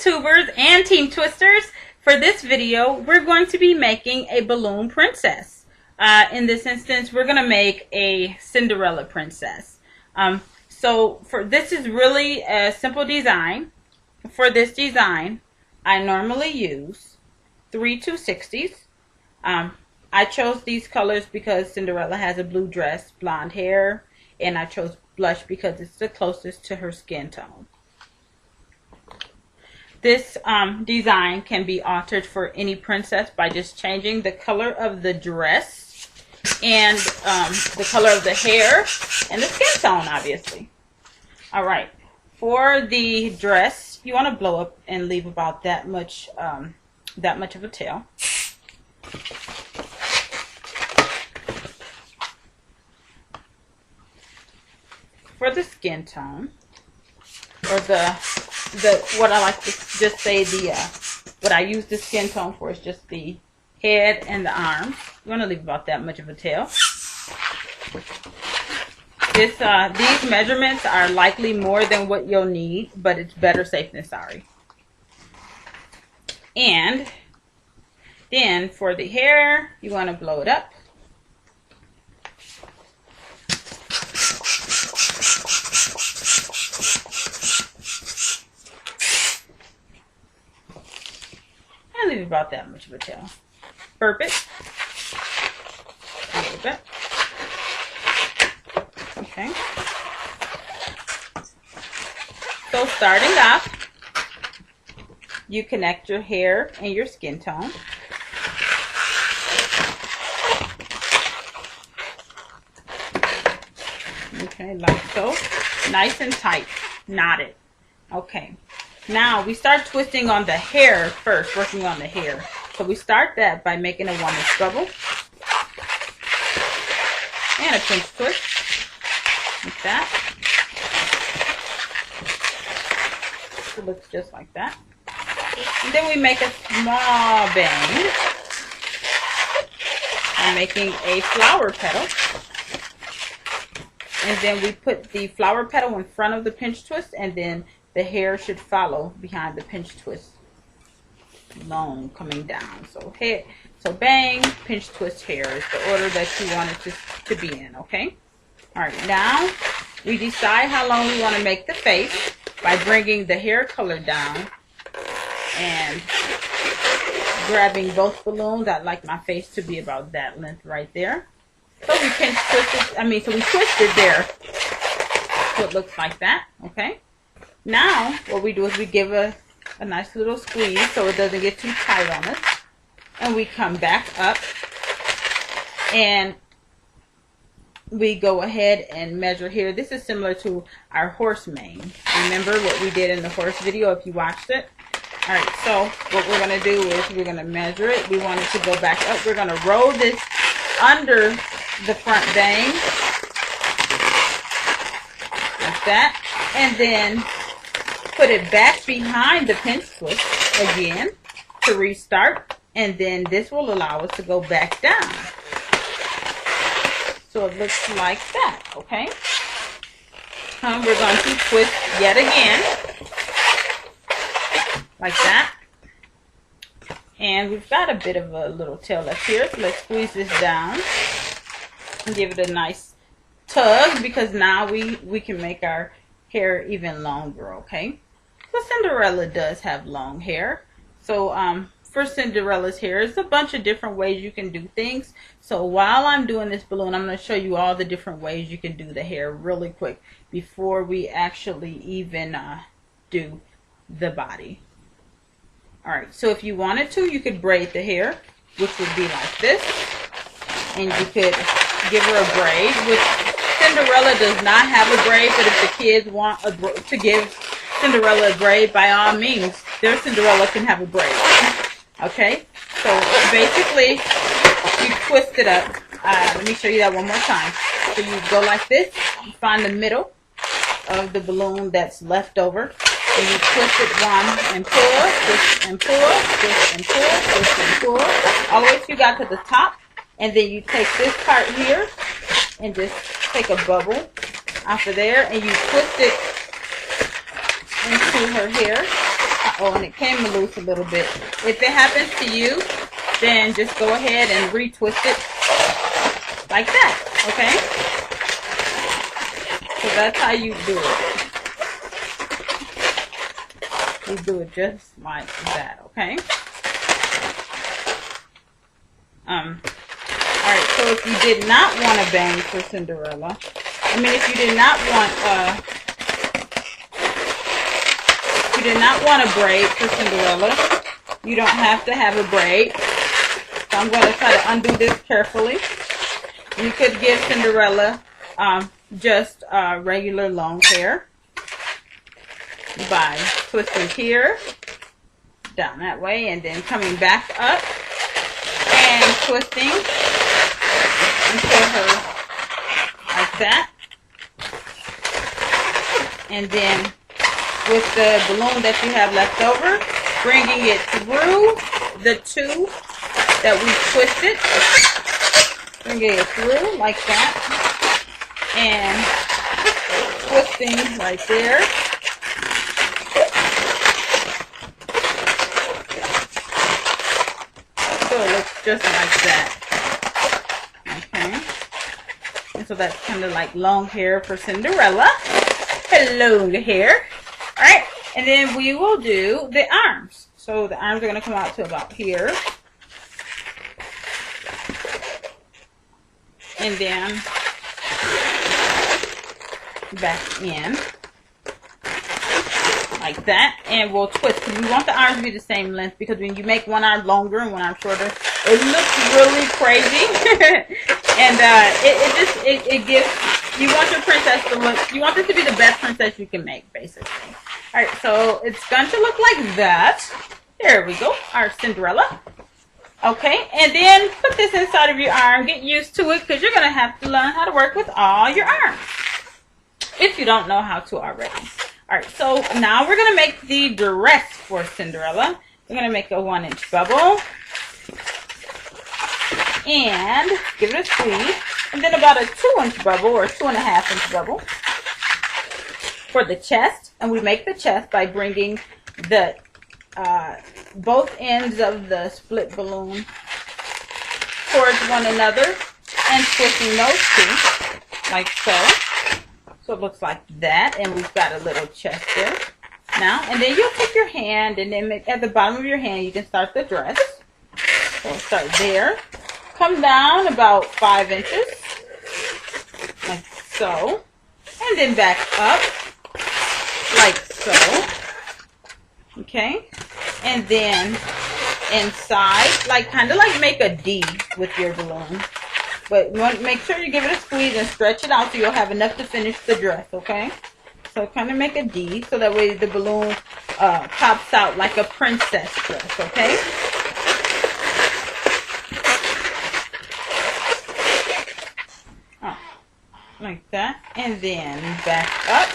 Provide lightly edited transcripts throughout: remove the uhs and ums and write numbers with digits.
tubers and team twisters. For this video, we're going to be making a balloon princess. In this instance, we're going to make a Cinderella princess. This is really a simple design. For this design, I normally use 3 260s. I chose these colors because Cinderella has a blue dress, blonde hair, and I chose blush because it's the closest to her skin tone. This design can be altered for any princess by just changing the color of the dress and the color of the hair and the skin tone, obviously. All right, for the dress, you want to blow up and leave about that much of a tail. For the skin tone, or what I like to just say what I use the skin tone for is just the head and the arms. You want to leave about that much of a tail. These measurements are likely more than what you'll need, but it's better safe than sorry. And then for the hair, you want to blow it up. And leave about that much of a tail. Burp it. A little bit. Okay. So starting off, you connect your hair and your skin tone. Okay, like so. Nice and tight. Knotted. Okay. Now we start twisting on the hair first, working on the hair. So we start that by making a 1-inch double. And a pinch twist. Like that. It looks just like that. And then we make a small bend. I'm making a flower petal. And then we put the flower petal in front of the pinch twist, and then the hair should follow behind the pinch twist. Long coming down. So bang, pinch twist, hair is the order that you want it to be in, okay? Alright, now we decide how long we want to make the face by bringing the hair color down and grabbing both balloons. I like my face to be about that length right there. So we pinch twist it, so we twist it there. So it looks like that, okay? Now what we do is we give a nice little squeeze so it doesn't get too tight on us. And we come back up and we go ahead and measure here. This is similar to our horse mane. Remember what we did in the horse video if you watched it? Alright, so what we're going to do is we're going to measure it. We want it to go back up. We're going to roll this under the front bang. Like that. And then put it back behind the pinch twist again to restart. And then this will allow us to go back down. So it looks like that, okay? We're going to twist yet again. Like that. And we've got a bit of a little tail left here. So let's squeeze this down and give it a nice tug, because now we can make our hair even longer, okay? So Cinderella does have long hair. So for Cinderella's hair, there's a bunch of different ways you can do things. So while I'm doing this balloon, I'm going to show you all the different ways you can do the hair really quick before we actually even do the body. Alright, so if you wanted to, you could braid the hair, which would be like this. And you could give her a braid, which Cinderella does not have a braid, but if the kids want to give Cinderella a braid, by all means, their Cinderella can have a braid. Okay, so basically, you twist it up. Let me show you that one more time. So you go like this, you find the middle of the balloon that's left over, and you twist it one and pull, twist and pull, twist and pull, twist and pull, all the way till you got to the top, and then you take this part here and just take a bubble off of there, and you twist it into her hair. Uh-oh, and it came loose a little bit. If it happens to you, then just go ahead and retwist it like that, okay? So that's how you do it. You do it just like that, okay? Alright, so if you did not want a bang for Cinderella, if you did not want a braid for Cinderella, you don't have to have a braid. So I'm going to try to undo this carefully. You could give Cinderella just regular long hair by twisting here, down that way, and then coming back up and twisting until her like that. And then with the balloon that you have left over, bringing it through the two that we twisted, bringing it through like that, and twisting right there. So it looks just like that. Okay. And so that's kind of like long hair for Cinderella. Long hair. Alright. And then we will do the arms. So the arms are going to come out to about here. And then back in. Like that, and we'll twist because we want the arms to be the same length, because when you make one arm longer and one arm shorter, it looks really crazy. And it gives, you want your princess to look, you want this to be the best princess you can make, basically. Alright, so it's going to look like that. There we go, our Cinderella. Okay, and then put this inside of your arm. Get used to it, because you're going to have to learn how to work with all your arms if you don't know how to already. Alright, so now we're going to make the dress for Cinderella. We're going to make a 1-inch bubble. And give it a squeeze. And then about a 2-inch bubble or 2.5-inch bubble for the chest. And we make the chest by bringing the both ends of the split balloon towards one another and twisting those two like so. So it looks like that, and we've got a little chest there now. And then you'll take your hand, and then at the bottom of your hand, you can start the dress. So we'll start there. Come down about 5 inches, like so. And then back up, like so. Okay. And then inside, like kind of like make a D with your balloon. But make sure you give it a squeeze and stretch it out so you'll have enough to finish the dress, okay? So kind of make a D so that way the balloon pops out like a princess dress, okay? Oh, like that. And then back up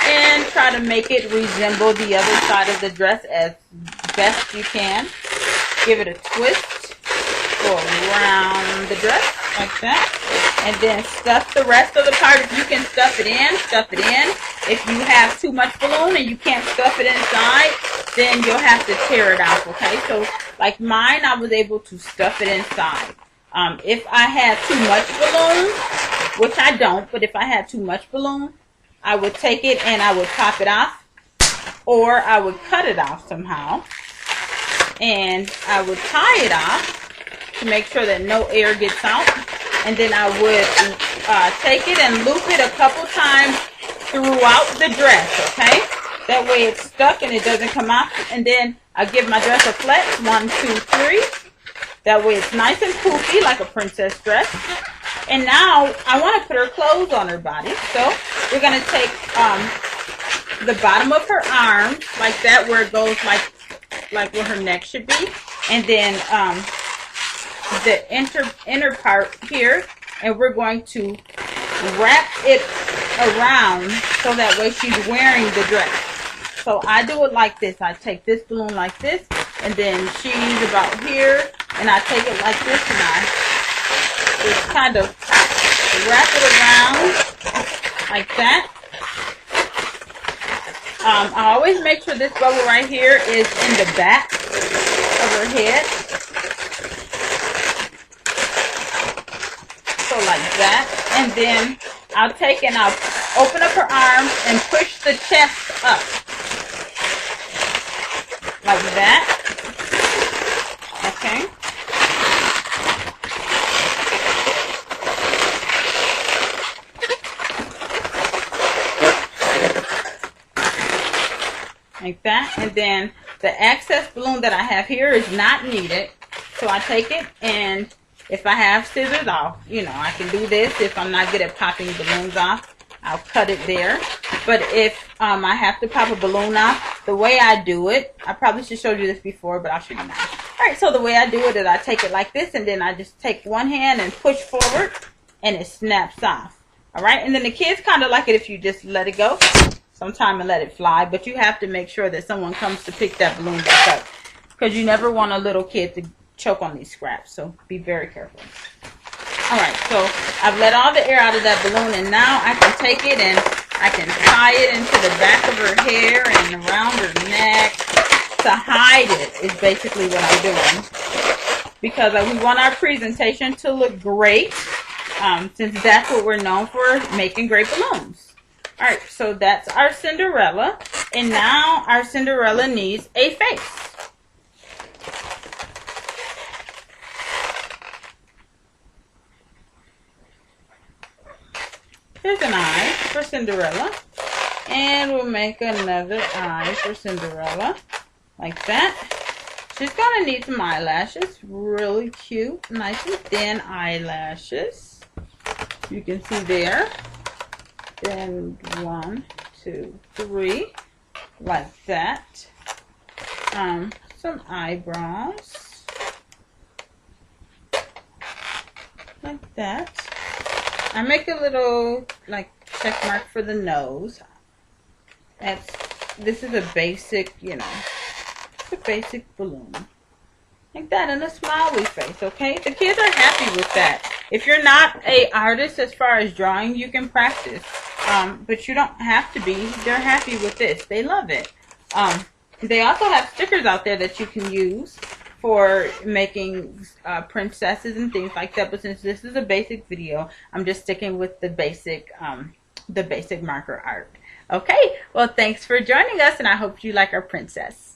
and try to make it resemble the other side of the dress as best you can. Give it a twist. Go around the dress. Like that. And then stuff the rest of the part. If you can stuff it in, stuff it in. If you have too much balloon and you can't stuff it inside, then you'll have to tear it out, okay? So, like mine, I was able to stuff it inside. If I had too much balloon, which I don't, but if I had too much balloon, I would take it and I would pop it off, or I would cut it off somehow, and I would tie it off to make sure that no air gets out. And then I would take it and loop it a couple times throughout the dress, okay? That way it's stuck and it doesn't come out. And then I give my dress a flex, 1, 2, 3. That way it's nice and poofy like a princess dress. And now I want to put her clothes on her body. So we're going to take the bottom of her arm, like that, where it goes like where her neck should be. And then the inner part here, and we're going to wrap it around so that way she's wearing the dress. So I do it like this. I take this balloon like this, and then she's about here, and I take it like this, and I just kind of wrap it around like that. I always make sure this bubble right here is in the back of her head. So like that. And then I'll take and I'll open up her arms and push the chest up. Like that. Okay. Like that. And then the excess balloon that I have here is not needed. So I take it, and if I have scissors, I can do this. If I'm not good at popping balloons off, I'll cut it there. But if I have to pop a balloon off, the way I do it, I probably should show you this before, but I'll show you now. Alright, so the way I do it is I take it like this, and then I just take one hand and push forward, and it snaps off. Alright, and then the kids kind of like it if you just let it go sometime and let it fly, but you have to make sure that someone comes to pick that balloon back up, because you never want a little kid to choke on these scraps, so be very careful. Alright, so I've let all the air out of that balloon, and now I can take it and I can tie it into the back of her hair and around her neck to hide it, is basically what I'm doing, because we want our presentation to look great, since that's what we're known for, making great balloons. Alright, so that's our Cinderella, and now our Cinderella needs a face. Here's an eye for Cinderella, and we'll make another eye for Cinderella, like that. She's gonna need some eyelashes, really cute, nice and thin eyelashes. You can see there. Then 1, 2, 3, like that. Some eyebrows, like that. I make a little like check mark for the nose. This is a basic, it's a basic balloon, like that, and a smiley face. Okay, the kids are happy with that. If you're not an artist as far as drawing, you can practice, but you don't have to be. They're happy with this. They love it. They also have stickers out there that you can use for making princesses and things like that. But since this is a basic video, I'm just sticking with the basic marker art. Okay, well, thanks for joining us, and I hope you like our princess.